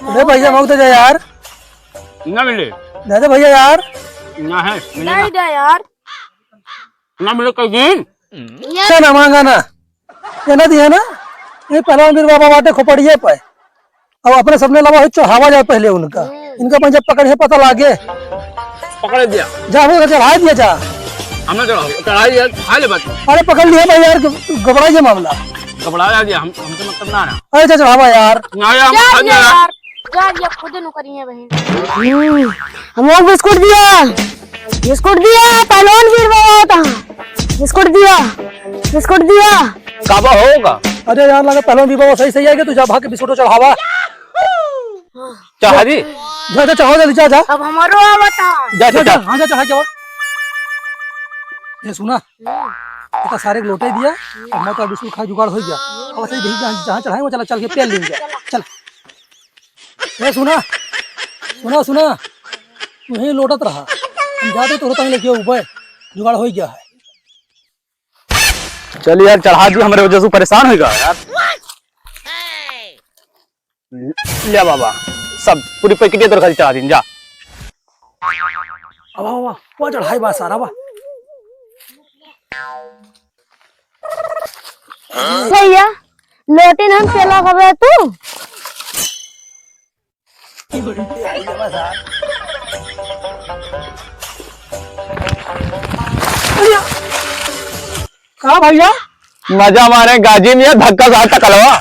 अरे भैया मौत जा यार ना मिले दे दे भैया यार ना है नहीं दे यार ना मिले कई दिन क्या ना मांगा ना ये ना दिया ना ये पहलवान वीर बाबा बाटे खोपड़िए पे अब अपने सबने लगा चढ़ावा जाए पहले उनका इनका पंजा पकड़े पता लागे पकड़ दिया जा वो चढ़ा दिया जा हमने चढ़ाई दिया खा ले बात अरे पकड़ लिया भाई यार घबराई है मामला घबरा दिया हमसे मतलब ना अरे जा चढ़ावा यार ना यार हम खा दिया यार जा ये खुद नु करिए बहन हम लोग बिस्कुट दिया पहलवान वीर बाबा था बिस्कुट दिया काबा होगा अरे यार लगा पहलवान वीर बाबा सही है कि तू जा भाग के बिस्कुट चढ़ावा चाह जी जा जा चढ़ाओ जल्दी जा अब हमारो आवता जा जा हाँ जा चढ़ा क्या ये सुना इतना सारे लोटे दिया अब मैं तो बिस्कुट खा जुगाड़ हो गया अब सही भई जहाँ चढ़ाए वो चला चल के पेल लेंगे चल ये सुना तू ही लोटत रहा हम जाते तो रोता लेके ऊपर जुगाड़ हो गया है चल यार चढ़ा दी हमारे वजह से परेशान होगा यार लिया बाबा सब पूरी पैकेट तो खाली चढ़ा दी जा अब वो चढ़ाई बा सारा बा भैया लोटे हम चला खबर तू कहा भैया मजा मारे गाजी में धक्का साथ कलवा